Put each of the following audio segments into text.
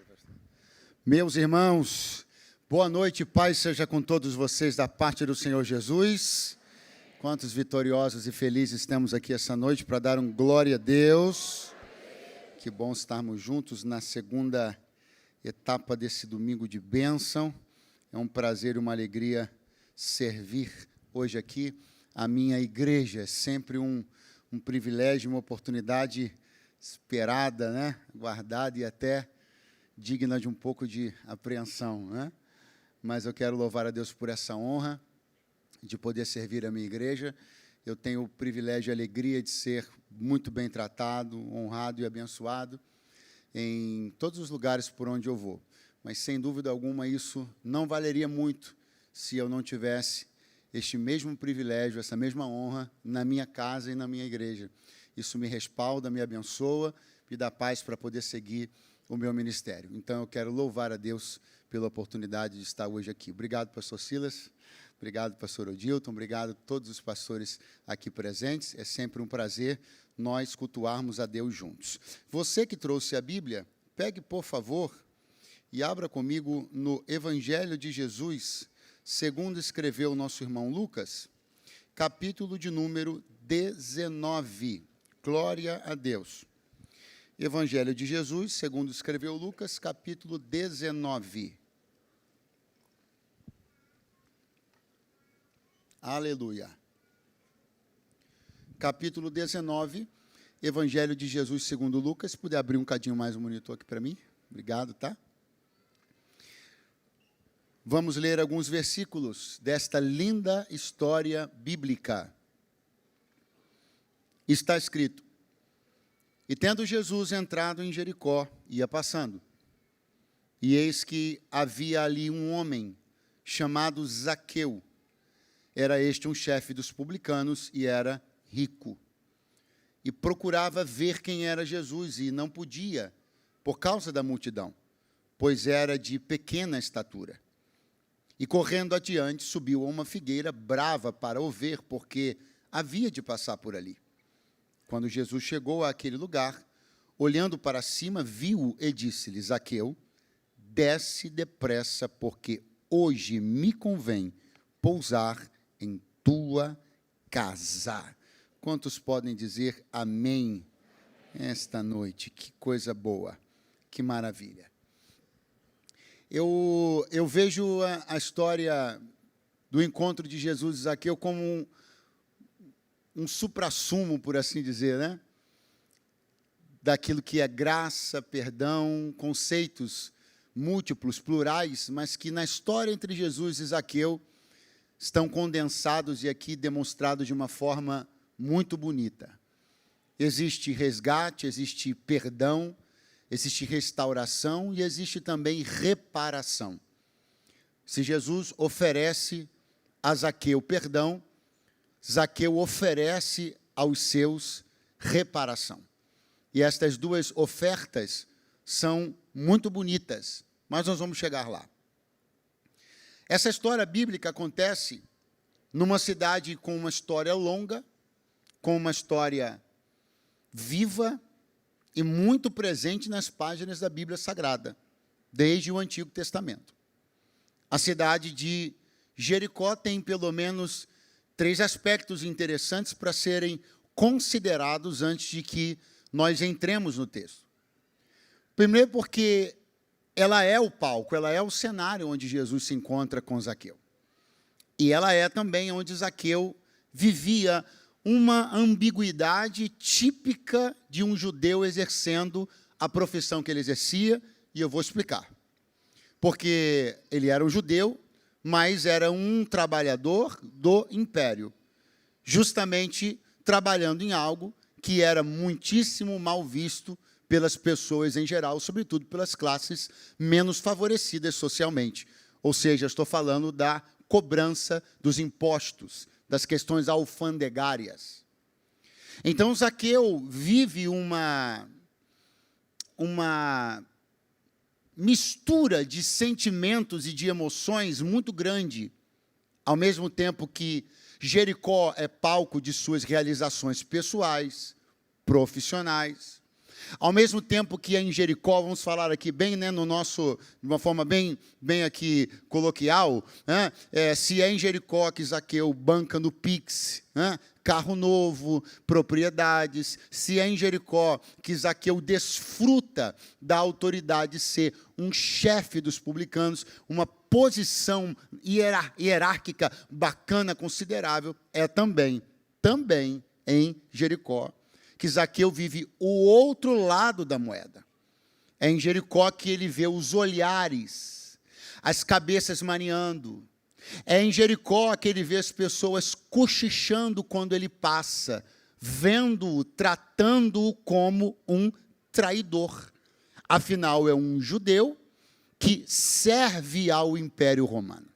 Obrigado, pastor. Meus irmãos, boa noite, paz seja com todos vocês da parte do Senhor Jesus. Quantos vitoriosos e felizes temos aqui essa noite para dar glória a Deus. Que bom estarmos juntos na segunda etapa desse domingo de bênção. É um prazer e uma alegria servir hoje aqui a minha igreja. É sempre um privilégio, uma oportunidade esperada, né? Guardada e até digna de um pouco de apreensão, né? Mas eu quero louvar a Deus por essa honra de poder servir a minha igreja. Eu tenho o privilégio e a alegria de ser muito bem tratado, honrado e abençoado em todos os lugares por onde eu vou. Mas, sem dúvida alguma, isso não valeria muito se eu não tivesse este mesmo privilégio, essa mesma honra na minha casa e na minha igreja. Isso me respalda, me abençoa, me dá paz para poder seguir o meu ministério. Então, eu quero louvar a Deus pela oportunidade de estar hoje aqui. Obrigado, pastor Silas. Obrigado, pastor Odilton. Obrigado a todos os pastores aqui presentes. É sempre um prazer nós cultuarmos a Deus juntos. Você que trouxe a Bíblia, pegue, por favor, e abra comigo no Evangelho de Jesus, segundo escreveu o nosso irmão Lucas, capítulo de número 19. Glória a Deus. Evangelho de Jesus, segundo escreveu Lucas, capítulo 19. Aleluia. Capítulo 19, Evangelho de Jesus, segundo Lucas. Se puder abrir um cadinho mais o monitor aqui para mim. Obrigado, tá? Vamos ler alguns versículos desta linda história bíblica. Está escrito: E tendo Jesus entrado em Jericó, ia passando, e eis que havia ali um homem chamado Zaqueu. Era este um chefe dos publicanos e era rico. E procurava ver quem era Jesus, e não podia, por causa da multidão, pois era de pequena estatura. E correndo adiante, subiu a uma figueira brava para o ver, porque havia de passar por ali. Quando Jesus chegou àquele lugar, olhando para cima, viu-o e disse-lhe: Zaqueu, desce depressa, porque hoje me convém pousar em tua casa. Quantos podem dizer amém esta noite? Que coisa boa, que maravilha. Eu vejo a história do encontro de Jesus e Zaqueu como um suprassumo, por assim dizer, né? Daquilo que é graça, perdão, conceitos múltiplos, plurais, mas que na história entre Jesus e Zaqueu estão condensados e aqui demonstrados de uma forma muito bonita. Existe resgate, existe perdão, existe restauração e existe também reparação. Se Jesus oferece a Zaqueu perdão, Zaqueu oferece aos seus reparação. E estas duas ofertas são muito bonitas, mas nós vamos chegar lá. Essa história bíblica acontece numa cidade com uma história longa, com uma história viva e muito presente nas páginas da Bíblia Sagrada, desde o Antigo Testamento. A cidade de Jericó tem pelo menos 3 aspectos interessantes para serem considerados antes de que nós entremos no texto. Primeiro, porque ela é o palco, ela é o cenário onde Jesus se encontra com Zaqueu. E ela é também onde Zaqueu vivia uma ambiguidade típica de um judeu exercendo a profissão que ele exercia, e eu vou explicar. Porque ele era um judeu, mas era um trabalhador do império, justamente trabalhando em algo que era muitíssimo mal visto pelas pessoas em geral, sobretudo pelas classes menos favorecidas socialmente. Ou seja, estou falando da cobrança dos impostos, das questões alfandegárias. Então, Zaqueu vive uma mistura de sentimentos e de emoções muito grande, ao mesmo tempo que Jericó é palco de suas realizações pessoais, profissionais, Ao mesmo tempo que em Jericó, vamos falar aqui bem, né, no nosso, de uma forma bem aqui coloquial, né, se é em Jericó que Zaqueu banca no Pix, né, carro novo, propriedades, se é em Jericó que Zaqueu desfruta da autoridade de ser um chefe dos publicanos, uma posição hierárquica bacana, considerável, é também em Jericó que Zaqueu vive o outro lado da moeda. É em Jericó que ele vê os olhares, as cabeças mareando. É em Jericó que ele vê as pessoas cochichando quando ele passa, vendo-o, tratando-o como um traidor. Afinal, é um judeu que serve ao Império Romano.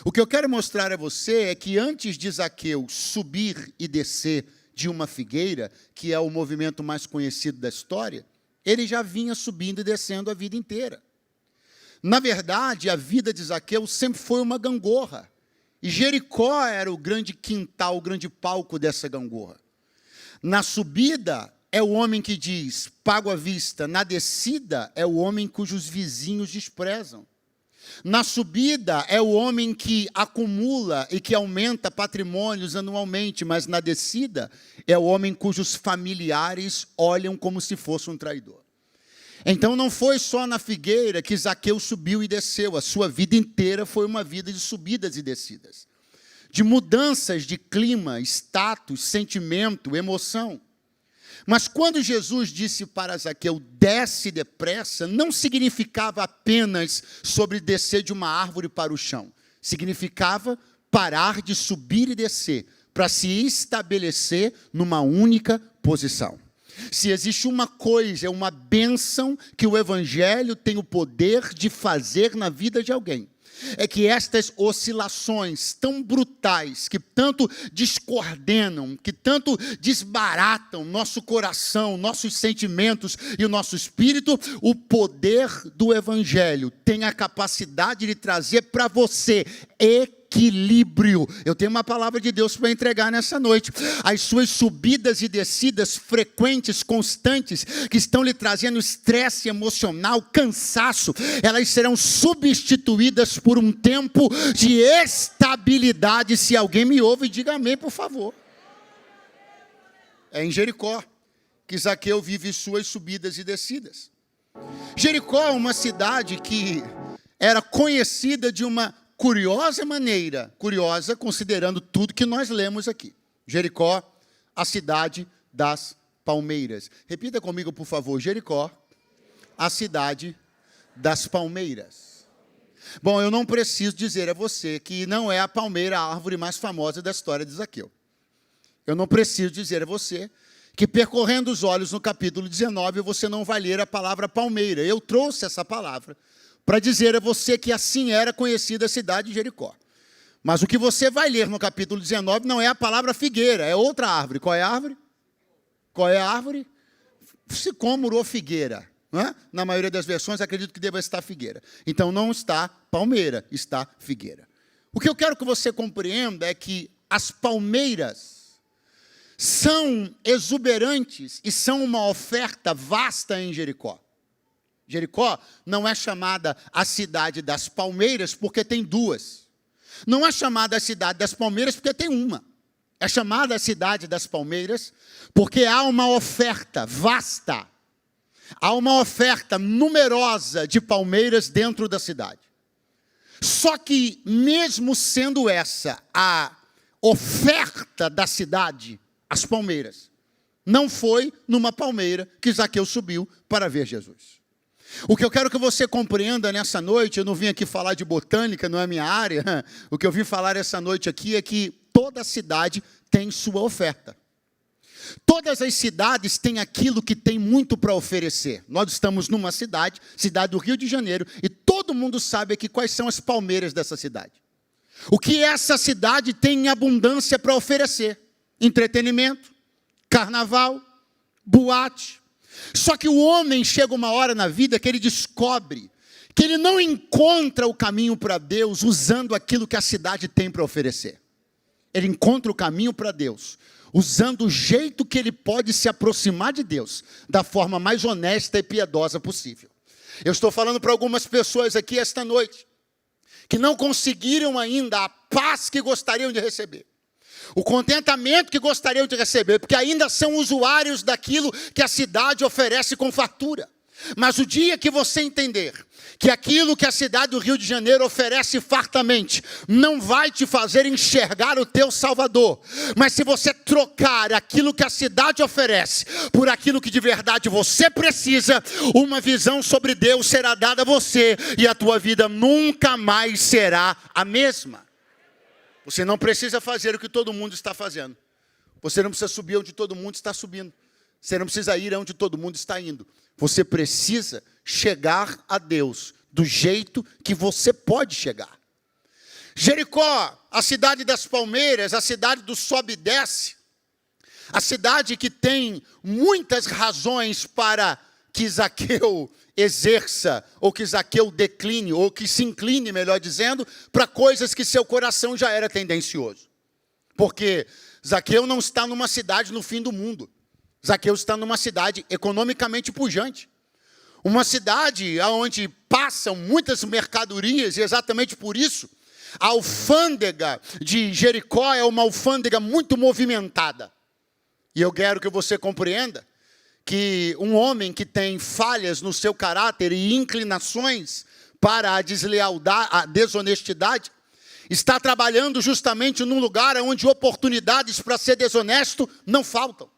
O que eu quero mostrar a você é que antes de Zaqueu subir e descer de uma figueira, que é o movimento mais conhecido da história, ele já vinha subindo e descendo a vida inteira. Na verdade, a vida de Zaqueu sempre foi uma gangorra. E Jericó era o grande quintal, o grande palco dessa gangorra. Na subida, é o homem que diz, pago à vista. Na descida, é o homem cujos vizinhos desprezam. Na subida, é o homem que acumula e que aumenta patrimônios anualmente, mas na descida, é o homem cujos familiares olham como se fosse um traidor. Então, não foi só na figueira que Zaqueu subiu e desceu, a sua vida inteira foi uma vida de subidas e descidas, de mudanças de clima, status, sentimento, emoção. Mas quando Jesus disse para Zaqueu, desce depressa, não significava apenas sobre descer de uma árvore para o chão. Significava parar de subir e descer, para se estabelecer numa única posição. Se existe uma coisa, é uma bênção que o Evangelho tem o poder de fazer na vida de alguém, é que estas oscilações tão brutais, que tanto descoordenam, que tanto desbaratam nosso coração, nossos sentimentos e o nosso espírito, o poder do Evangelho tem a capacidade de trazer para você equilíbrio. Eu tenho uma palavra de Deus para entregar nessa noite. As suas subidas e descidas frequentes, constantes, que estão lhe trazendo estresse emocional, cansaço, elas serão substituídas por um tempo de estabilidade. Se alguém me ouve, diga amém, por favor. É em Jericó que Zaqueu vive suas subidas e descidas. Jericó é uma cidade que era conhecida de uma curiosa maneira, curiosa considerando tudo que nós lemos aqui. Jericó, a cidade das palmeiras. Repita comigo, por favor. Jericó, a cidade das palmeiras. Bom, eu não preciso dizer a você que não é a palmeira a árvore mais famosa da história de Zaqueu. Eu não preciso dizer a você que percorrendo os olhos no capítulo 19, você não vai ler a palavra palmeira. Eu trouxe essa palavra para dizer a você que assim era conhecida a cidade de Jericó. Mas o que você vai ler no capítulo 19 não é a palavra figueira, é outra árvore. Qual é a árvore? Qual é a árvore? Sicômoro ou figueira. Não é? Na maioria das versões, acredito que deva estar figueira. Então, não está palmeira, está figueira. O que eu quero que você compreenda é que as palmeiras são exuberantes e são uma oferta vasta em Jericó. Jericó não é chamada a cidade das palmeiras porque tem duas. Não é chamada a cidade das palmeiras porque tem uma. É chamada a cidade das palmeiras porque há uma oferta vasta. Há uma oferta numerosa de palmeiras dentro da cidade. Só que, mesmo sendo essa a oferta da cidade, as palmeiras, não foi numa palmeira que Zaqueu subiu para ver Jesus. O que eu quero que você compreenda nessa noite, eu não vim aqui falar de botânica, não é minha área, o que eu vim falar essa noite aqui é que toda cidade tem sua oferta. Todas as cidades têm aquilo que tem muito para oferecer. Nós estamos numa cidade do Rio de Janeiro, e todo mundo sabe aqui quais são as palmeiras dessa cidade. O que essa cidade tem em abundância para oferecer? Entretenimento, carnaval, boate. Só que o homem chega uma hora na vida que ele descobre que ele não encontra o caminho para Deus usando aquilo que a cidade tem para oferecer. Ele encontra o caminho para Deus usando o jeito que ele pode se aproximar de Deus, da forma mais honesta e piedosa possível. Eu estou falando para algumas pessoas aqui esta noite, que não conseguiram ainda a paz que gostariam de receber, o contentamento que gostariam de receber, porque ainda são usuários daquilo que a cidade oferece com fartura. Mas o dia que você entender que aquilo que a cidade do Rio de Janeiro oferece fartamente não vai te fazer enxergar o teu Salvador, mas se você trocar aquilo que a cidade oferece por aquilo que de verdade você precisa, uma visão sobre Deus será dada a você e a tua vida nunca mais será a mesma. Você não precisa fazer o que todo mundo está fazendo. Você não precisa subir onde todo mundo está subindo. Você não precisa ir onde todo mundo está indo. Você precisa chegar a Deus do jeito que você pode chegar. Jericó, a cidade das palmeiras, a cidade do sobe e desce, a cidade que tem muitas razões para que Zaqueu exerça, ou que Zaqueu decline, ou que se incline, melhor dizendo, para coisas que seu coração já era tendencioso. Porque Zaqueu não está numa cidade no fim do mundo. Zaqueu está numa cidade economicamente pujante. Uma cidade onde passam muitas mercadorias, e exatamente por isso, a alfândega de Jericó é uma alfândega muito movimentada. E eu quero que você compreenda que um homem que tem falhas no seu caráter e inclinações para a deslealdade, a desonestidade, está trabalhando justamente num lugar onde oportunidades para ser desonesto não faltam.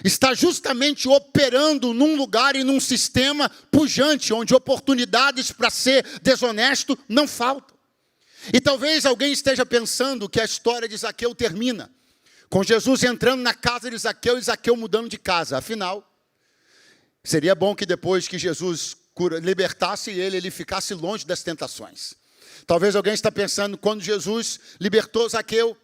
Está justamente operando num lugar e num sistema pujante, onde oportunidades para ser desonesto não faltam. E talvez alguém esteja pensando que a história de Zaqueu termina com Jesus entrando na casa de Zaqueu e Zaqueu mudando de casa. Afinal, seria bom que depois que Jesus libertasse ele ficasse longe das tentações. Talvez alguém está pensando, quando Jesus libertou Zaqueu,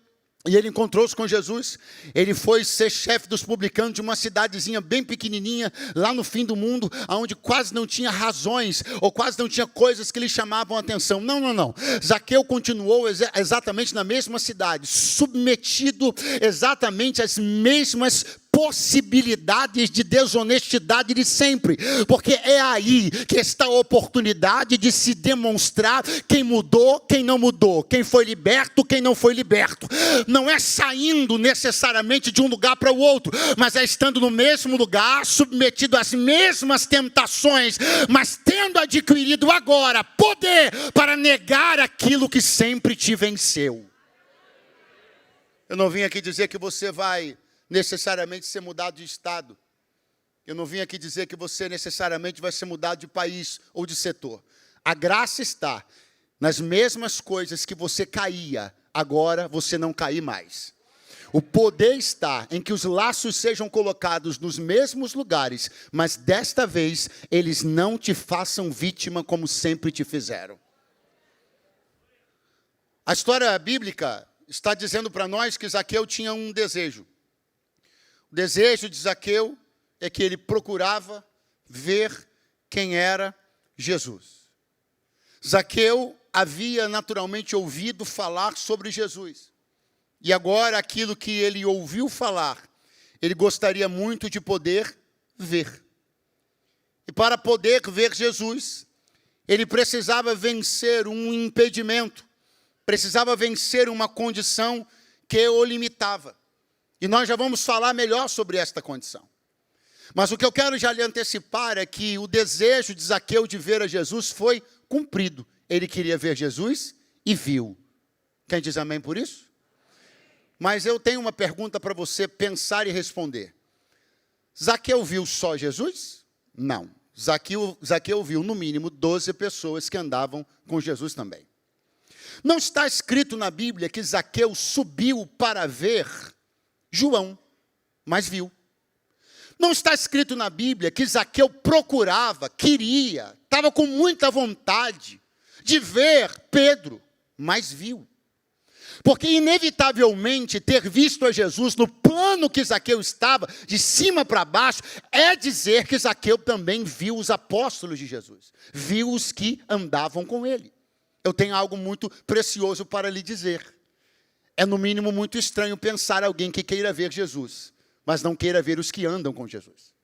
e ele encontrou-se com Jesus, ele foi ser chefe dos publicanos de uma cidadezinha bem pequenininha, lá no fim do mundo, onde quase não tinha razões, ou quase não tinha coisas que lhe chamavam a atenção. Não. Zaqueu continuou exatamente na mesma cidade, submetido exatamente às mesmas possibilidades de desonestidade de sempre, porque é aí que está a oportunidade de se demonstrar quem mudou, quem não mudou, quem foi liberto, quem não foi liberto. Não é saindo necessariamente de um lugar para o outro, mas é estando no mesmo lugar, submetido às mesmas tentações, mas tendo adquirido agora poder para negar aquilo que sempre te venceu. Eu não vim aqui dizer que você vai necessariamente ser mudado de estado. Eu não vim aqui dizer que você necessariamente vai ser mudado de país ou de setor. A graça está nas mesmas coisas que você caía, agora você não cair mais. O poder está em que os laços sejam colocados nos mesmos lugares, mas desta vez eles não te façam vítima como sempre te fizeram. A história bíblica está dizendo para nós que Zaqueu tinha um desejo. O desejo de Zaqueu é que ele procurava ver quem era Jesus. Zaqueu havia naturalmente ouvido falar sobre Jesus. E agora aquilo que ele ouviu falar, ele gostaria muito de poder ver. E para poder ver Jesus, ele precisava vencer um impedimento, precisava vencer uma condição que o limitava. E nós já vamos falar melhor sobre esta condição. Mas o que eu quero já lhe antecipar é que o desejo de Zaqueu de ver a Jesus foi cumprido. Ele queria ver Jesus e viu. Quem diz amém por isso? Mas eu tenho uma pergunta para você pensar e responder. Zaqueu viu só Jesus? Não. Zaqueu viu no mínimo 12 pessoas que andavam com Jesus também. Não está escrito na Bíblia que Zaqueu subiu para ver João, mas viu. Não está escrito na Bíblia que Zaqueu procurava, queria, estava com muita vontade de ver Pedro, mas viu. Porque inevitavelmente ter visto a Jesus no plano que Zaqueu estava, de cima para baixo, é dizer que Zaqueu também viu os apóstolos de Jesus, viu os que andavam com ele. Eu tenho algo muito precioso para lhe dizer. É no mínimo muito estranho pensar alguém que queira ver Jesus, mas não queira ver os que andam com Jesus.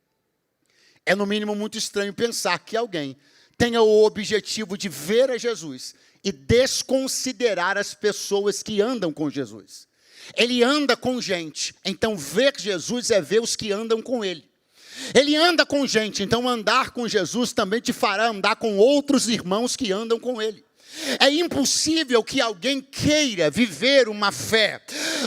É no mínimo muito estranho pensar que alguém tenha o objetivo de ver a Jesus e desconsiderar as pessoas que andam com Jesus. Ele anda com gente, então ver Jesus é ver os que andam com ele. Ele anda com gente, então andar com Jesus também te fará andar com outros irmãos que andam com ele. É impossível que alguém queira viver uma fé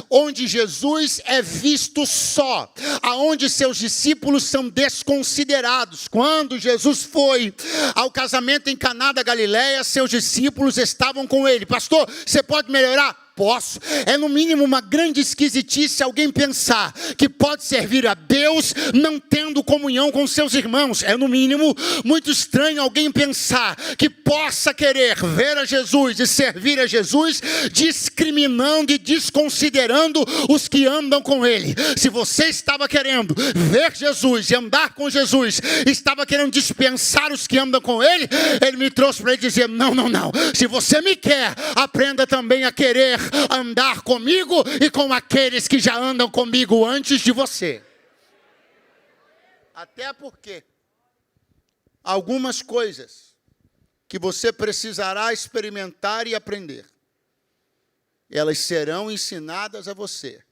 onde Jesus é visto só, aonde seus discípulos são desconsiderados. Quando Jesus foi ao casamento em Caná da Galileia, seus discípulos estavam com ele. Pastor, você pode melhorar? Posso. É no mínimo uma grande esquisitice alguém pensar que pode servir a Deus não tendo comunhão com seus irmãos. É no mínimo muito estranho alguém pensar que possa querer ver a Jesus e servir a Jesus discriminando e desconsiderando os que andam com ele. Se você estava querendo ver Jesus e andar com Jesus, estava querendo dispensar os que andam com ele, ele me trouxe para ele dizer, não. Se você me quer, aprenda também a querer andar comigo e com aqueles que já andam comigo antes de você. Até porque algumas coisas que você precisará experimentar e aprender, elas serão ensinadas a você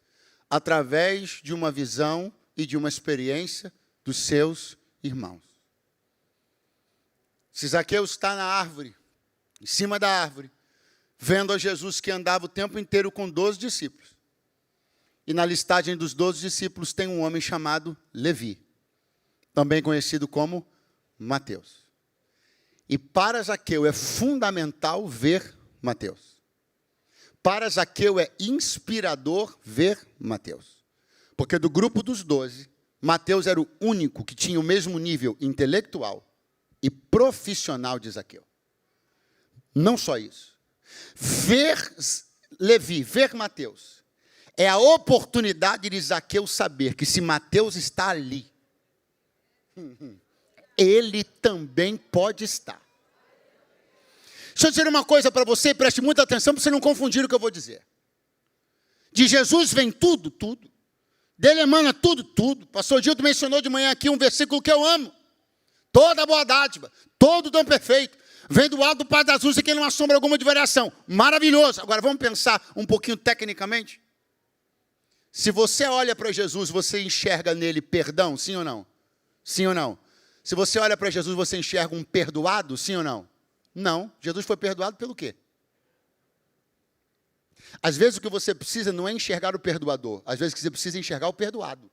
através de uma visão e de uma experiência dos seus irmãos. Se Zaqueu está na árvore, em cima da árvore, vendo a Jesus que andava o tempo inteiro com 12 discípulos. E na listagem dos 12 discípulos tem um homem chamado Levi, também conhecido como Mateus. E para Zaqueu é fundamental ver Mateus. Para Zaqueu é inspirador ver Mateus. Porque do grupo dos 12, Mateus era o único que tinha o mesmo nível intelectual e profissional de Zaqueu. Não só isso. Ver Levi, ver Mateus, é a oportunidade de Zaqueu saber que se Mateus está ali, ele também pode estar. Deixa eu dizer uma coisa para você, preste muita atenção para você não confundir o que eu vou dizer. De Jesus vem tudo. Dele emana tudo. Pastor Gildo mencionou de manhã aqui um versículo que eu amo. Toda boa dádiva, todo dom perfeito, vem do alto do Pai das luzes, que não há sombra alguma de variação. Maravilhoso. Agora vamos pensar um pouquinho tecnicamente. Se você olha para Jesus, você enxerga nele perdão, sim ou não? Sim ou não? Se você olha para Jesus, você enxerga um perdoado, sim ou não? Não. Jesus foi perdoado pelo quê? Às vezes o que você precisa não é enxergar o perdoador. Às vezes você precisa enxergar o perdoado.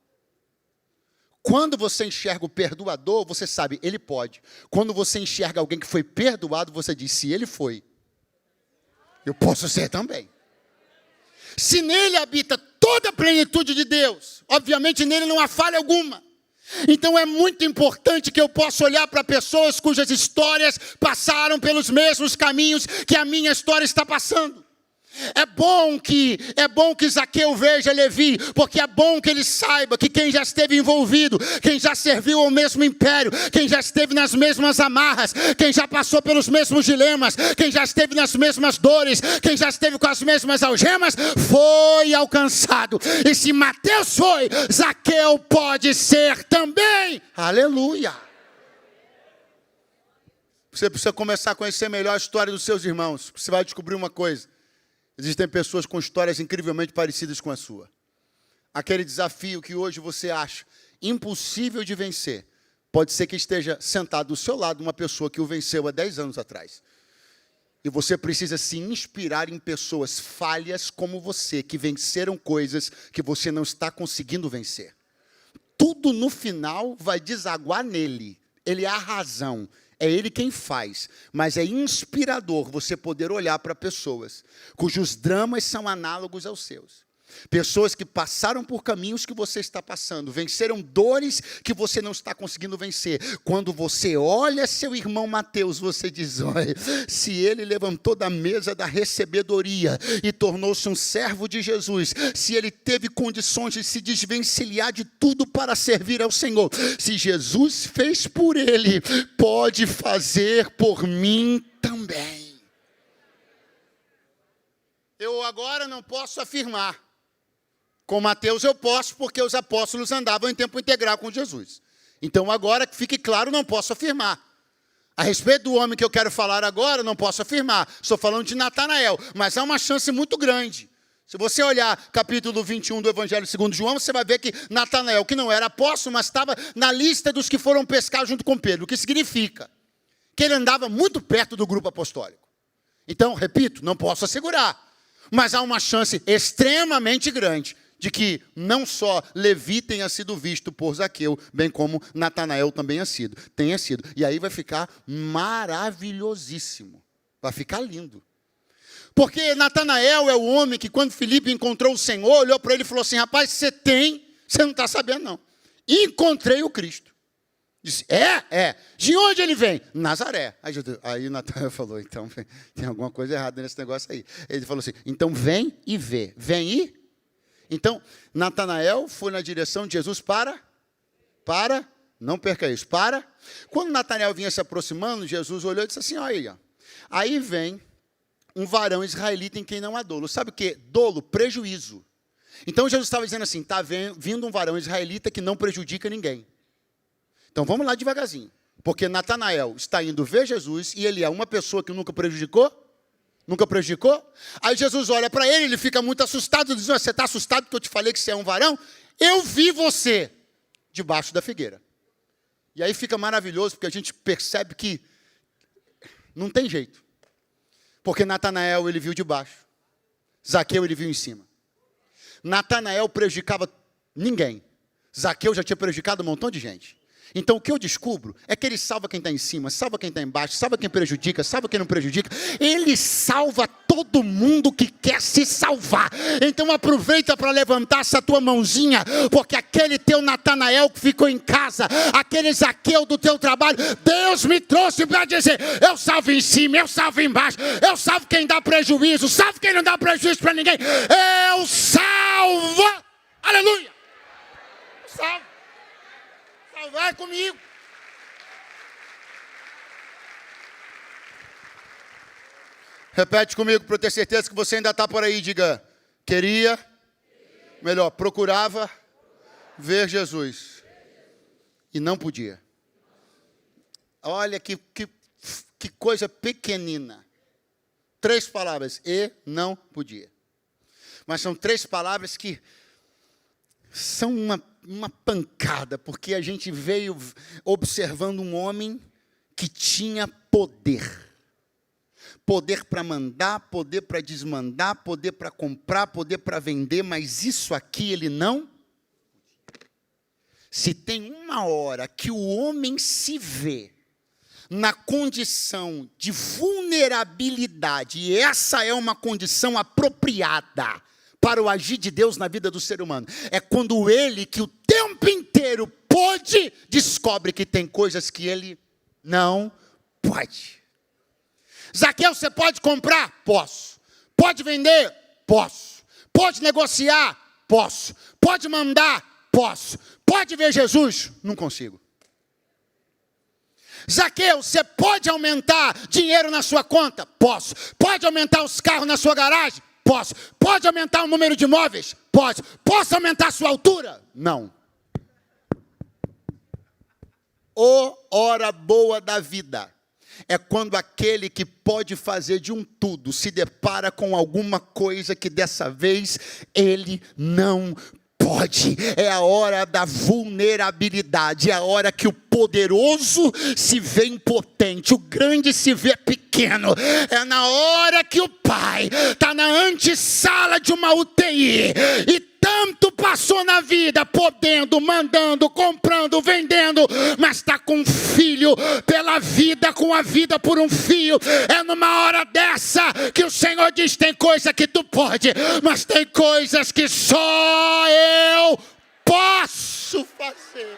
Quando você enxerga o perdoador, você sabe, ele pode. Quando você enxerga alguém que foi perdoado, você diz, se ele foi, eu posso ser também. Se nele habita toda a plenitude de Deus, obviamente nele não há falha alguma. Então é muito importante que eu possa olhar para pessoas cujas histórias passaram pelos mesmos caminhos que a minha história está passando. É bom que Zaqueu veja Levi, porque é bom que ele saiba que quem já esteve envolvido, quem já serviu ao mesmo império, quem já esteve nas mesmas amarras, quem já passou pelos mesmos dilemas, quem já esteve nas mesmas dores, quem já esteve com as mesmas algemas, foi alcançado. E se Mateus foi, Zaqueu pode ser também. Aleluia! Você precisa começar a conhecer melhor a história dos seus irmãos. Você vai descobrir uma coisa. Existem pessoas com histórias incrivelmente parecidas com a sua. Aquele desafio que hoje você acha impossível de vencer, pode ser que esteja sentado do seu lado uma pessoa que o venceu há 10 anos atrás. E você precisa se inspirar em pessoas falhas como você, que venceram coisas que você não está conseguindo vencer. Tudo no final vai desaguar nele. Ele é a razão. É ele quem faz, mas é inspirador você poder olhar para pessoas cujos dramas são análogos aos seus. Pessoas que passaram por caminhos que você está passando, venceram dores que você não está conseguindo vencer. Quando você olha seu irmão Mateus, você diz, olha, se ele levantou da mesa da recebedoria e tornou-se um servo de Jesus, se ele teve condições de se desvencilhar de tudo para servir ao Senhor, se Jesus fez por ele, pode fazer por mim também. eu agora não posso afirmar. Com Mateus eu posso, porque os apóstolos andavam em tempo integral com Jesus. Então agora, que fique claro, não posso afirmar. A respeito do homem que eu quero falar agora, não posso afirmar. Estou falando de Natanael, mas há uma chance muito grande. Se você olhar capítulo 21 do Evangelho segundo João, você vai ver que Natanael, que não era apóstolo, mas estava na lista dos que foram pescar junto com Pedro. O que significa? Que ele andava muito perto do grupo apostólico. Então, repito, não posso assegurar. Mas há uma chance extremamente grande de que não só Levi tenha sido visto por Zaqueu, bem como Natanael também tenha sido. E aí vai ficar maravilhosíssimo. Vai ficar lindo. Porque Natanael é o homem que, quando Filipe encontrou o Senhor, olhou para ele e falou assim: rapaz, você não está sabendo não. Encontrei o Cristo. Disse, é. De onde ele vem? Nazaré. Aí Natanael falou, então tem alguma coisa errada nesse negócio aí. Ele falou assim, então vem e vê. Vem e? Então, Natanael foi na direção de Jesus não perca isso, Quando Natanael vinha se aproximando, Jesus olhou e disse assim, olha, aí vem um varão israelita em quem não há dolo. Sabe o que? Dolo, prejuízo. Então, Jesus estava dizendo assim, está vindo um varão israelita que não prejudica ninguém. Então, vamos lá devagarzinho. Porque Natanael está indo ver Jesus e ele é uma pessoa que nunca prejudicou? Nunca prejudicou? Aí Jesus olha para ele, ele fica muito assustado, diz, você está assustado porque eu te falei que você é um varão? Eu vi você debaixo da figueira. E aí fica maravilhoso, porque a gente percebe que não tem jeito. Porque Natanael ele viu de baixo. Zaqueu ele viu em cima. Natanael prejudicava ninguém. Zaqueu já tinha prejudicado um montão de gente. Então, o que eu descubro é que ele salva quem está em cima, salva quem está embaixo, salva quem prejudica, salva quem não prejudica. Ele salva todo mundo que quer se salvar. Então, aproveita para levantar essa tua mãozinha, porque aquele teu Natanael que ficou em casa, aquele Zaqueu do teu trabalho, Deus me trouxe para dizer, eu salvo em cima, eu salvo embaixo, eu salvo quem dá prejuízo, salvo quem não dá prejuízo para ninguém. Eu salvo, aleluia, eu salvo. Vai comigo. Repete comigo para eu ter certeza que você ainda está por aí. Diga, procurava ver Jesus. E não podia. Olha que coisa pequenina. 3 palavras, e não podia. Mas são 3 palavras que são uma pancada, porque a gente veio observando um homem que tinha poder. Poder para mandar, poder para desmandar, poder para comprar, poder para vender, mas isso aqui ele não. Se tem uma hora que o homem se vê na condição de vulnerabilidade, e essa é uma condição apropriada para o agir de Deus na vida do ser humano. É quando ele, que o tempo inteiro pôde, descobre que tem coisas que ele não pode. Zaqueu, você pode comprar? Posso. Pode vender? Posso. Pode negociar? Posso. Pode mandar? Posso. Pode ver Jesus? Não consigo. Zaqueu, você pode aumentar dinheiro na sua conta? Posso. Pode aumentar os carros na sua garagem? Posso. Pode aumentar o número de imóveis? Posso. Posso aumentar a sua altura? Não. Hora boa da vida é quando aquele que pode fazer de um tudo se depara com alguma coisa que dessa vez ele não pode. É a hora da vulnerabilidade, é a hora que o poderoso se vê impotente, o grande se vê pequeno. É na hora que o pai está na antessala de uma UTI e tanto passou na vida, podendo, mandando, comprando, vendendo, mas está com um filho pela vida, com a vida por um fio. É numa hora dessa que o Senhor diz, tem coisa que tu pode, mas tem coisas que só eu posso fazer.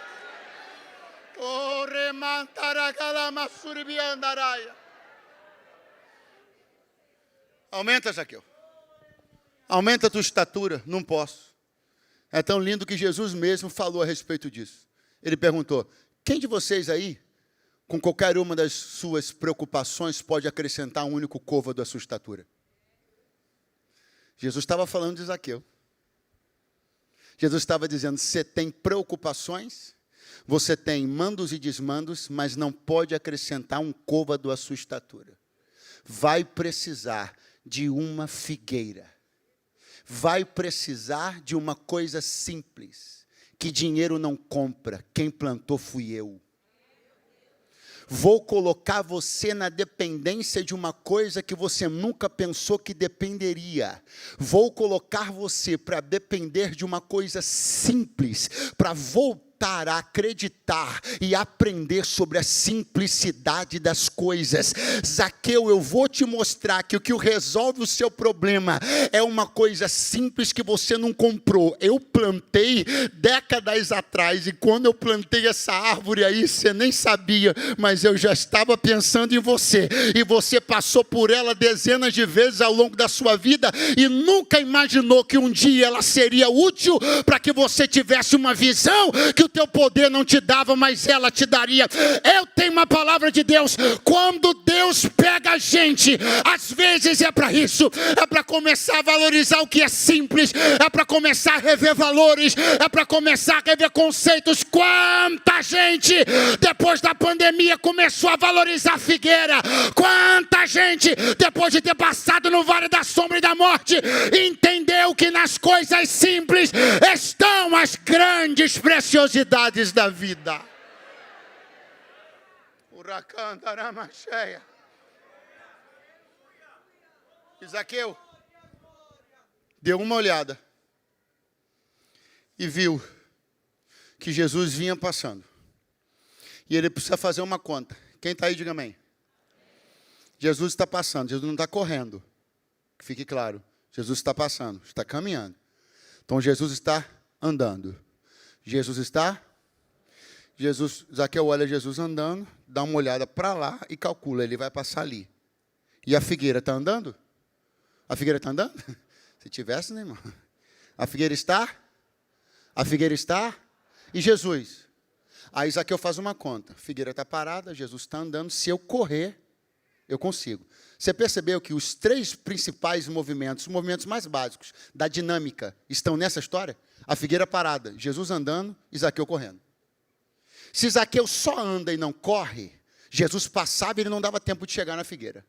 Aumenta, Zaqueu. Aumenta a tua estatura. Não posso. É tão lindo que Jesus mesmo falou a respeito disso. Ele perguntou, quem de vocês aí, com qualquer uma das suas preocupações, pode acrescentar um único côvado à sua estatura? Jesus estava falando de Zaqueu. Jesus estava dizendo, você tem preocupações, você tem mandos e desmandos, mas não pode acrescentar um côvado à sua estatura. Vai precisar de uma figueira. Vai precisar de uma coisa simples, que dinheiro não compra, quem plantou fui eu. Vou colocar você na dependência de uma coisa que você nunca pensou que dependeria. Vou colocar você para depender de uma coisa simples, para voltar a acreditar e aprender sobre a simplicidade das coisas. Zaqueu, eu vou te mostrar que o que resolve o seu problema é uma coisa simples que você não comprou. Eu plantei décadas atrás, e quando eu plantei essa árvore aí, você nem sabia, mas eu já estava pensando em você, e você passou por ela dezenas de vezes ao longo da sua vida, e nunca imaginou que um dia ela seria útil para que você tivesse uma visão que o teu poder não te dava, mas ela te daria. Eu tenho uma palavra de Deus. Quando Deus pega a gente, às vezes é para isso, é para começar a valorizar o que é simples, é para começar a rever valores, é para começar a rever conceitos. Quanta gente, depois da pandemia, começou a valorizar a figueira. Quanta gente, depois de ter passado no vale da sombra e da morte, entendeu que nas coisas simples estão as grandes preciosidades da vida. Zaqueu deu uma olhada e viu que Jesus vinha passando. E ele precisa fazer uma conta. Quem está aí, diga amém. Jesus está passando, Jesus não está correndo. Que fique claro. Jesus está passando, está caminhando. Então Jesus está andando. Zaqueu olha Jesus andando, dá uma olhada para lá e calcula, ele vai passar ali. E a figueira está andando? A figueira está andando? Se tivesse, né, irmão? A figueira está? E Jesus? Aí Zaqueu faz uma conta. A figueira está parada, Jesus está andando. Se eu correr, eu consigo. Você percebeu que os três principais movimentos, os movimentos mais básicos da dinâmica, estão nessa história? A figueira parada, Jesus andando e Zaqueu correndo. Se Zaqueu só anda e não corre, Jesus passava e ele não dava tempo de chegar na figueira.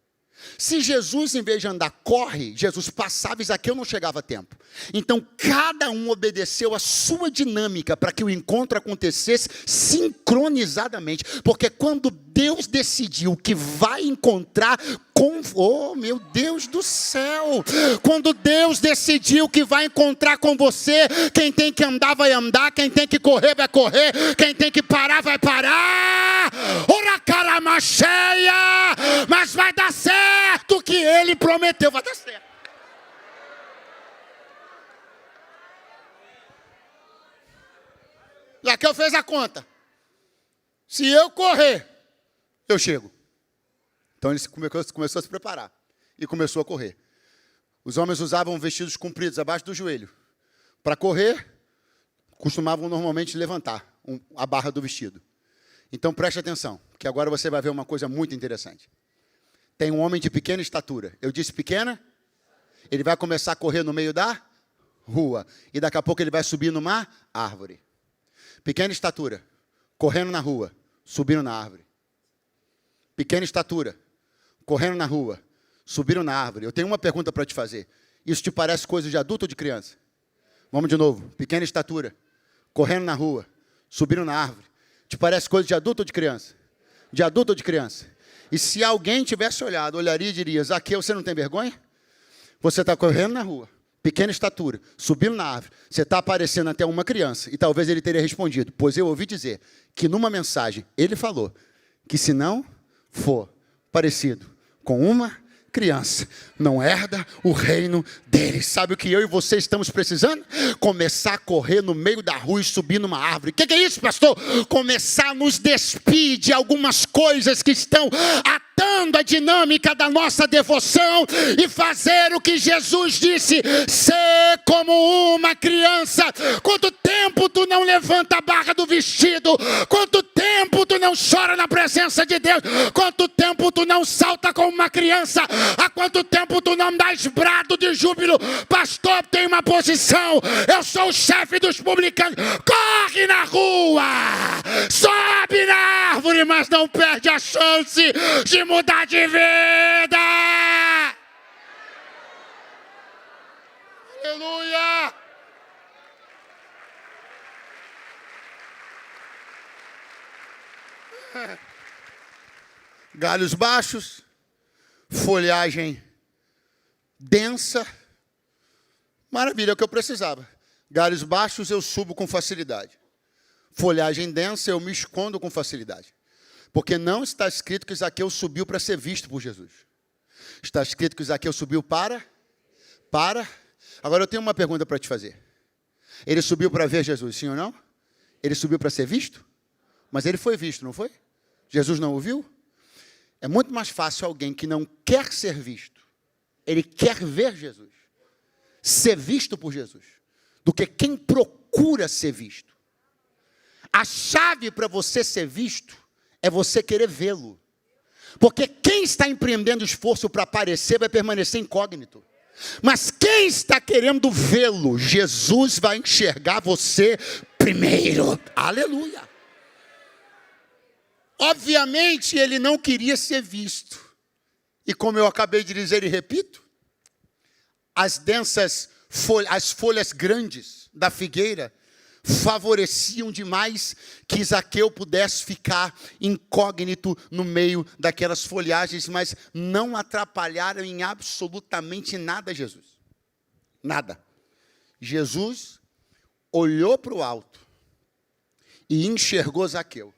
Se Jesus, em vez de andar, corre, Jesus passava e Zaqueu não chegava a tempo. Então, cada um obedeceu a sua dinâmica para que o encontro acontecesse sincronizadamente. Porque quando Deus decidiu que vai encontrar com... Oh, meu Deus do céu! Quando Deus decidiu que vai encontrar com você, quem tem que andar vai andar, quem tem que correr vai correr, quem tem que parar vai parar. Ora, carama cheia! Mas vai dar certo o que Ele prometeu, vai dar certo. Zaqueu fez a conta. Se eu correr, eu chego. Então ele começou a se preparar e começou a correr. Os homens usavam vestidos compridos abaixo do joelho. Para correr, costumavam normalmente levantar a barra do vestido. Então preste atenção, que agora você vai ver uma coisa muito interessante. Tem um homem de pequena estatura. Eu disse pequena? Ele vai começar a correr no meio da rua. E daqui a pouco ele vai subir numa árvore. Pequena estatura, correndo na rua, subindo na árvore. Pequena estatura, correndo na rua, subiram na árvore. Eu tenho uma pergunta para te fazer. Isso te parece coisa de adulto ou de criança? Vamos de novo. Pequena estatura, correndo na rua, subiram na árvore. Te parece coisa de adulto ou de criança? De adulto ou de criança? E se alguém tivesse olhado, olharia e diria, Zaqueu, você não tem vergonha? Você está correndo na rua, pequena estatura, subindo na árvore. Você está aparecendo até uma criança. E talvez ele teria respondido, pois eu ouvi dizer que numa mensagem ele falou que se não for parecido com uma criança, não herda o reino dele. Sabe o que eu e você estamos precisando? Começar a correr no meio da rua e subir numa árvore. O que é isso, pastor? Começar a nos despir de algumas coisas que estão atando a dinâmica da nossa devoção e fazer o que Jesus disse, ser como uma criança. Quanto tempo tu não levanta a barra do vestido? Quanto tempo tu não chora na presença de Deus? Quanto tempo tu não salta como uma criança? Há quanto tempo tu nome das brado de júbilo. Pastor, tem uma posição. Eu sou o chefe dos publicanos. Corre na rua. Sobe na árvore, mas não perde a chance de mudar de vida. Aleluia. Galhos baixos, folhagem densa. Maravilha, é o que eu precisava. Galhos baixos eu subo com facilidade. Folhagem densa eu me escondo com facilidade. Porque não está escrito que Zaqueu subiu para ser visto por Jesus. Está escrito que Zaqueu subiu para. Agora eu tenho uma pergunta para te fazer. Ele subiu para ver Jesus, sim ou não? Ele subiu para ser visto? Mas ele foi visto, não foi? Jesus não o viu? É muito mais fácil alguém que não quer ser visto, ele quer ver Jesus, ser visto por Jesus, do que quem procura ser visto. A chave para você ser visto é você querer vê-lo. Porque quem está empreendendo esforço para aparecer vai permanecer incógnito. Mas quem está querendo vê-lo, Jesus vai enxergar você primeiro. Aleluia. Obviamente, ele não queria ser visto. E como eu acabei de dizer e repito, as densas folhas, as folhas grandes da figueira favoreciam demais que Zaqueu pudesse ficar incógnito no meio daquelas folhagens, mas não atrapalharam em absolutamente nada Jesus. Nada. Jesus olhou para o alto e enxergou Zaqueu.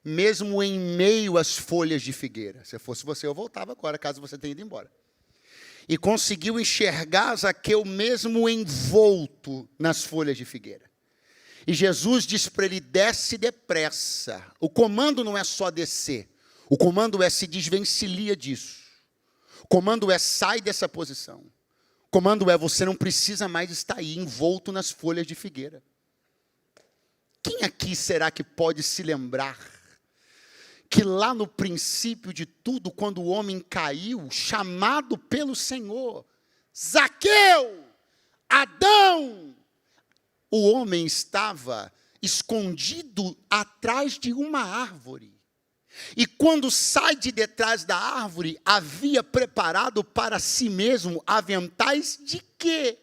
Mesmo em meio às folhas de figueira. Se fosse você, eu voltava agora, caso você tenha ido embora. E conseguiu enxergar Zaqueu mesmo envolto nas folhas de figueira. E Jesus disse para ele, desce depressa. O comando não é só descer. O comando é se desvencilha disso. O comando é sai dessa posição. O comando é você não precisa mais estar aí, envolto nas folhas de figueira. Quem aqui será que pode se lembrar que lá no princípio de tudo, quando o homem caiu, chamado pelo Senhor, Zaqueu, Adão, o homem estava escondido atrás de uma árvore. E quando sai de detrás da árvore, havia preparado para si mesmo aventais de quê?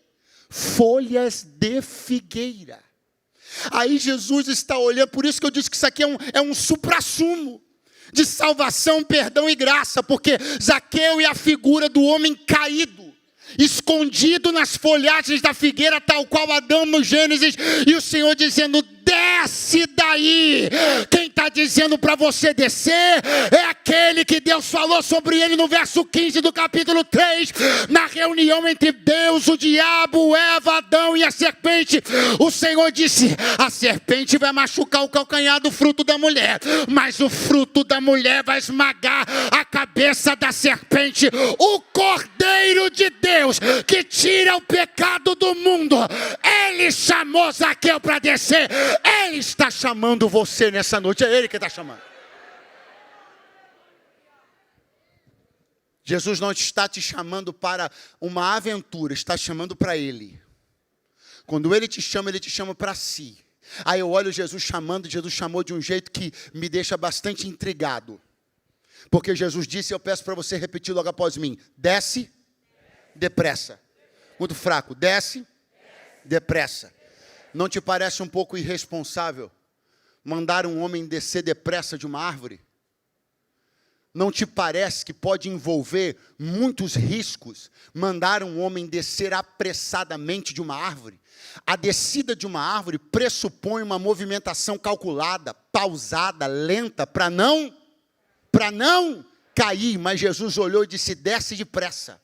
Folhas de figueira. Aí Jesus está olhando, por isso que eu disse que isso aqui é um suprassumo de salvação, perdão e graça, porque Zaqueu é a figura do homem caído, escondido nas folhagens da figueira, tal qual Adão no Gênesis, e o Senhor dizendo, desce daí. Quem está dizendo para você descer é aquele que Deus falou sobre ele no verso 15 do capítulo 3, na reunião entre Deus, o diabo, Eva, Adão e a serpente. O Senhor disse, a serpente vai machucar o calcanhar do fruto da mulher, mas o fruto da mulher vai esmagar a cabeça da serpente. O Cordeiro de Deus que tira o pecado do mundo, ele chamou Zaqueu para descer. Ele está chamando você nessa noite, é Ele que está chamando. Jesus não está te chamando para uma aventura, está chamando para Ele. Quando Ele te chama para si. Aí eu olho Jesus chamando, Jesus chamou de um jeito que me deixa bastante intrigado. Porque Jesus disse, eu peço para você repetir logo após mim, desce, depressa. Muito fraco, desce, depressa. Não te parece um pouco irresponsável mandar um homem descer depressa de uma árvore? Não te parece que pode envolver muitos riscos mandar um homem descer apressadamente de uma árvore? A descida de uma árvore pressupõe uma movimentação calculada, pausada, lenta, para não cair. Mas Jesus olhou e disse, desce depressa.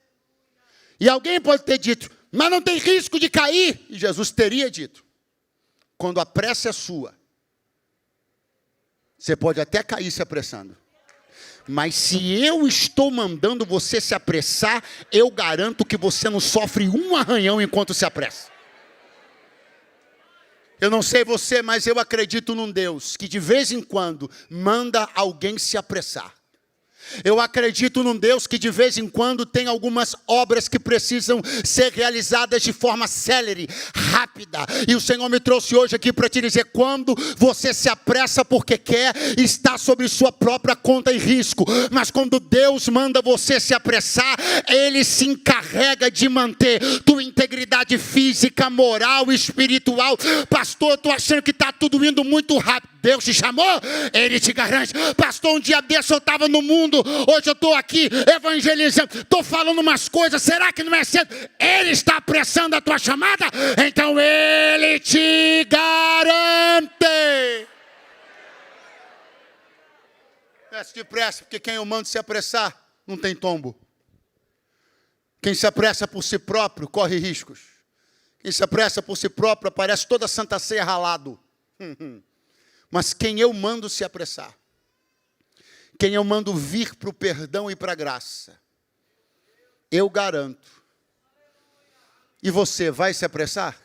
E alguém pode ter dito, mas não tem risco de cair. E Jesus teria dito, quando a pressa é sua, você pode até cair se apressando. Mas se eu estou mandando você se apressar, eu garanto que você não sofre um arranhão enquanto se apressa. Eu não sei você, mas eu acredito num Deus que de vez em quando manda alguém se apressar. Eu acredito num Deus que de vez em quando tem algumas obras que precisam ser realizadas de forma célere, rápida. E o Senhor me trouxe hoje aqui para te dizer, quando você se apressa porque quer, está sobre sua própria conta e risco. Mas quando Deus manda você se apressar, Ele se encarrega de manter tua integridade física, moral, espiritual. Pastor, eu estou achando que está tudo indo muito rápido. Deus te chamou, Ele te garante. Pastor, um dia desse eu estava no mundo, hoje eu estou aqui evangelizando, estou falando umas coisas, será que não é cedo? Ele está apressando a tua chamada, então Ele te garante. Peço depressa, porque quem eu mando se apressar, não tem tombo. Quem se apressa por si próprio, corre riscos. Quem se apressa por si próprio, aparece toda a Santa Ceia ralado. Mas quem eu mando se apressar, quem eu mando vir para o perdão e para a graça, eu garanto. E você vai se apressar?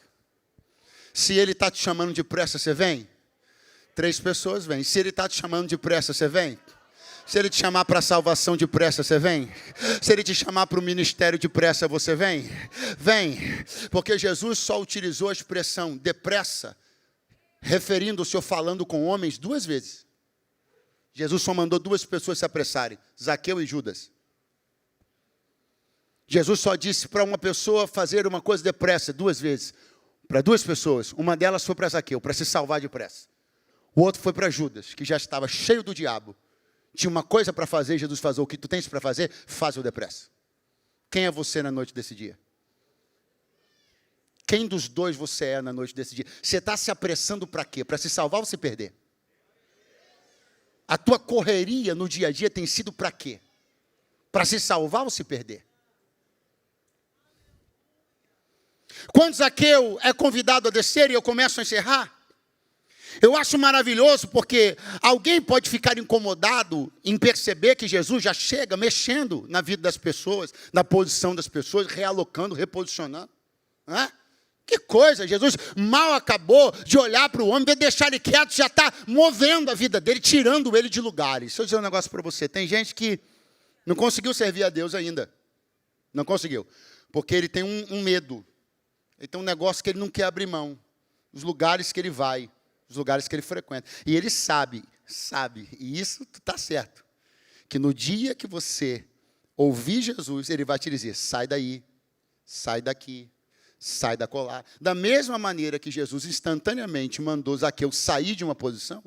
Se Ele está te chamando de pressa, você vem? 3 pessoas vêm. Se Ele está te chamando de pressa, você vem? Se Ele te chamar para a salvação de pressa, você vem? Se Ele te chamar para o ministério de pressa, você vem? Vem, porque Jesus só utilizou a expressão depressa, referindo-se ou falando com homens 2 vezes. Jesus só mandou 2 pessoas se apressarem, Zaqueu e Judas. Jesus só disse para uma pessoa fazer uma coisa depressa 2 vezes. Para 2 pessoas, uma delas foi para Zaqueu, para se salvar depressa. O outro foi para Judas, que já estava cheio do diabo. Tinha uma coisa para fazer, Jesus falou, o que tu tens para fazer, faz-o depressa. Quem é você na noite desse dia? Quem dos 2 você é na noite desse dia? Você está se apressando para quê? Para se salvar ou se perder? A tua correria no dia a dia tem sido para quê? Para se salvar ou se perder? Quando Zaqueu é convidado a descer, e eu começo a encerrar, eu acho maravilhoso porque alguém pode ficar incomodado em perceber que Jesus já chega mexendo na vida das pessoas, na posição das pessoas, realocando, reposicionando. Não é? Que coisa, Jesus mal acabou de olhar para o homem, deixar ele quieto, já está movendo a vida dele, tirando ele de lugares. Deixa eu dizer um negócio para você, tem gente que não conseguiu servir a Deus ainda, não conseguiu, porque ele tem um medo, ele tem um negócio que ele não quer abrir mão, os lugares que ele vai, os lugares que ele frequenta, e ele sabe, e isso está certo, que no dia que você ouvir Jesus, ele vai te dizer, sai daí, sai daqui, sai da colar. Da mesma maneira que Jesus instantaneamente mandou Zaqueu sair de uma posição,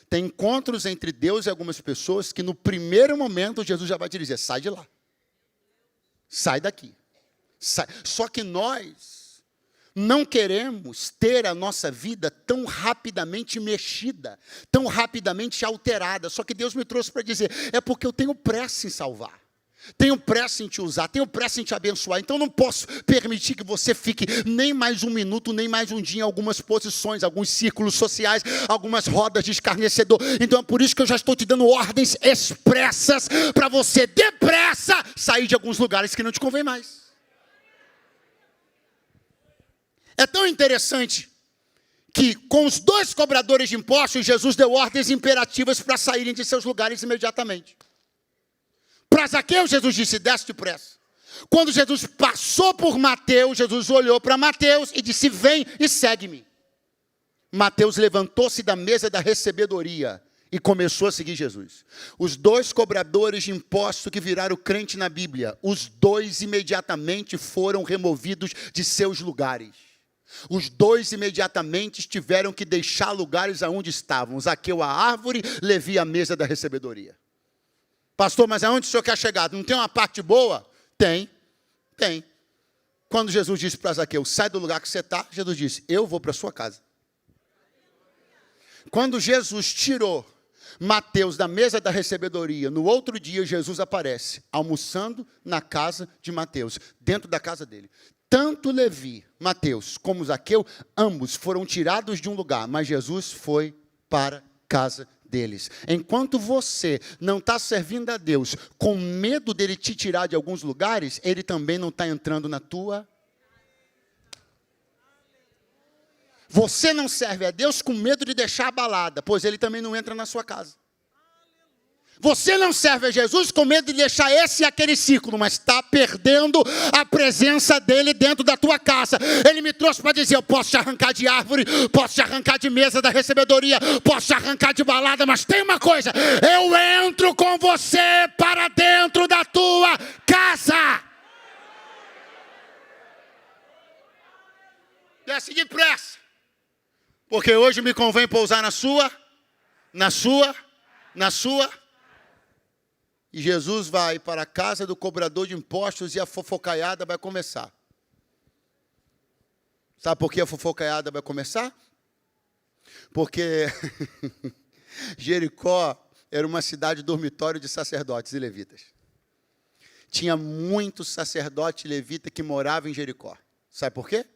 tem encontros entre Deus e algumas pessoas que no primeiro momento Jesus já vai te dizer, sai de lá, sai daqui. Sai. Só que nós não queremos ter a nossa vida tão rapidamente mexida, tão rapidamente alterada. Só que Deus me trouxe para dizer, é porque eu tenho pressa em salvar. Tenho pressa em te usar, tenho pressa em te abençoar. Então não posso permitir que você fique nem mais um minuto, nem mais um dia em algumas posições, alguns círculos sociais, algumas rodas de escarnecedor. Então é por isso que eu já estou te dando ordens expressas para você, depressa, sair de alguns lugares que não te convém mais. É tão interessante que com os 2 cobradores de impostos, Jesus deu ordens imperativas para saírem de seus lugares imediatamente. Para Zaqueu, Jesus disse, desce depressa. Quando Jesus passou por Mateus, Jesus olhou para Mateus e disse, vem e segue-me. Mateus levantou-se da mesa da recebedoria e começou a seguir Jesus. Os 2 cobradores de impostos que viraram crente na Bíblia, os 2 imediatamente foram removidos de seus lugares. Os 2 imediatamente tiveram que deixar lugares aonde estavam. Zaqueu a árvore, Levi a mesa da recebedoria. Pastor, mas aonde o senhor quer chegar? Não tem uma parte boa? Tem. Quando Jesus disse para Zaqueu, sai do lugar que você está, Jesus disse, eu vou para a sua casa. Quando Jesus tirou Mateus da mesa da recebedoria, no outro dia Jesus aparece, almoçando na casa de Mateus, dentro da casa dele. Tanto Levi, Mateus, como Zaqueu, ambos foram tirados de um lugar, mas Jesus foi para a casa deles. Enquanto você não está servindo a Deus com medo dele te tirar de alguns lugares, ele também não está entrando na tua. Você não serve a Deus com medo de deixar abalada, pois ele também não entra na sua casa. Você não serve a Jesus com medo de deixar esse e aquele ciclo, mas está perdendo a presença dele dentro da tua casa. Ele me trouxe para dizer, eu posso te arrancar de árvore, posso te arrancar de mesa da recebedoria, posso te arrancar de balada, mas tem uma coisa, eu entro com você para dentro da tua casa. E é seguir pressa, porque hoje me convém pousar na sua. E Jesus vai para a casa do cobrador de impostos e a fofocaiada vai começar. Sabe por que a fofocaiada vai começar? Porque Jericó era uma cidade dormitório de sacerdotes e levitas. Tinha muitos sacerdotes e levitas que moravam em Jericó. Sabe por quê?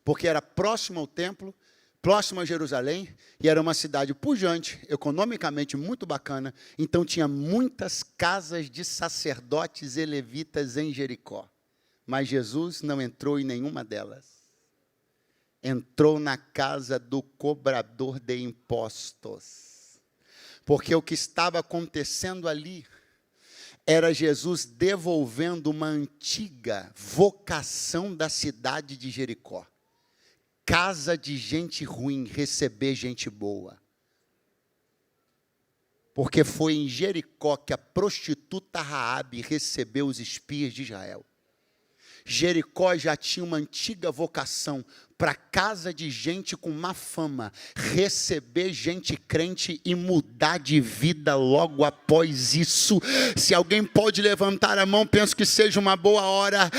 Porque era próximo ao templo, próximo a Jerusalém, e era uma cidade pujante, economicamente muito bacana, então tinha muitas casas de sacerdotes e levitas em Jericó. Mas Jesus não entrou em nenhuma delas. Entrou na casa do cobrador de impostos. Porque o que estava acontecendo ali era Jesus devolvendo uma antiga vocação da cidade de Jericó. Casa de gente ruim, receber gente boa. Porque foi em Jericó que a prostituta Raabe recebeu os espias de Israel. Jericó já tinha uma antiga vocação para casa de gente com má fama, receber gente crente e mudar de vida logo após isso. Se alguém pode levantar a mão, penso que seja uma boa hora.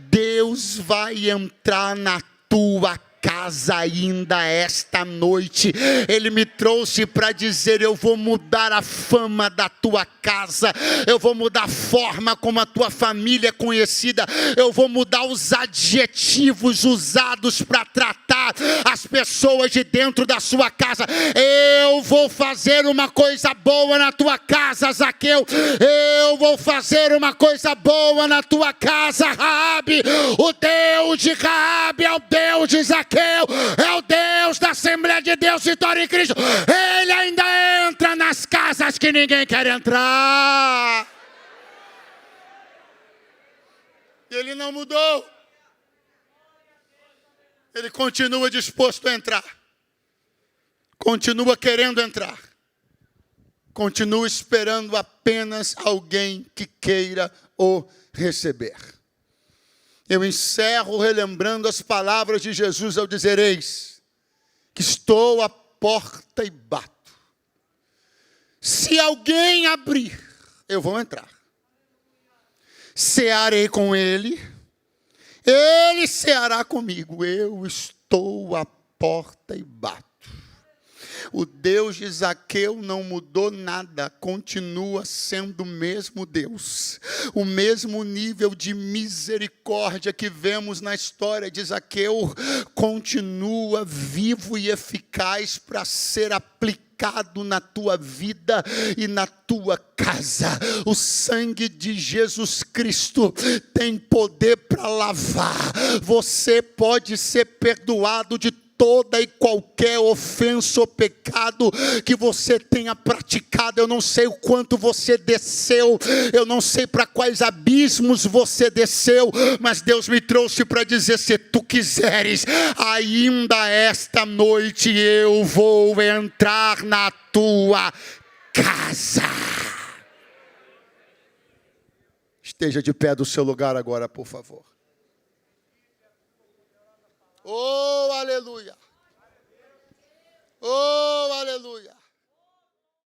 Deus vai entrar na tua casa ainda esta noite. Ele me trouxe para dizer, eu vou mudar a fama da tua casa, eu vou mudar a forma como a tua família é conhecida, eu vou mudar os adjetivos usados para tratar as pessoas de dentro da sua casa. Eu vou fazer uma coisa boa na tua casa, Zaqueu. Eu vou fazer uma coisa boa na tua casa, Raabe. O Deus de Raabe é o Deus de Zaqueu. É o Deus da Assembleia de Deus, Vitória em Cristo. Ele ainda entra nas casas que ninguém quer entrar. Ele não mudou. Ele continua disposto a entrar. Continua querendo entrar. Continua esperando apenas alguém que queira o receber. Eu encerro relembrando as palavras de Jesus ao dizer, eis que estou à porta e bato. Se alguém abrir, eu vou entrar. Cearei com ele, ele ceará comigo. Eu estou à porta e bato. O Deus de Zaqueu não mudou nada, continua sendo o mesmo Deus. O mesmo nível de misericórdia que vemos na história de Zaqueu continua vivo e eficaz para ser aplicado na tua vida e na tua casa. O sangue de Jesus Cristo tem poder para lavar. Você pode ser perdoado de toda e qualquer ofensa ou pecado que você tenha praticado. Eu não sei o quanto você desceu, eu não sei para quais abismos você desceu, mas Deus me trouxe para dizer, se tu quiseres, ainda esta noite eu vou entrar na tua casa. Esteja de pé do seu lugar agora, por favor. Oh, aleluia! Oh, aleluia!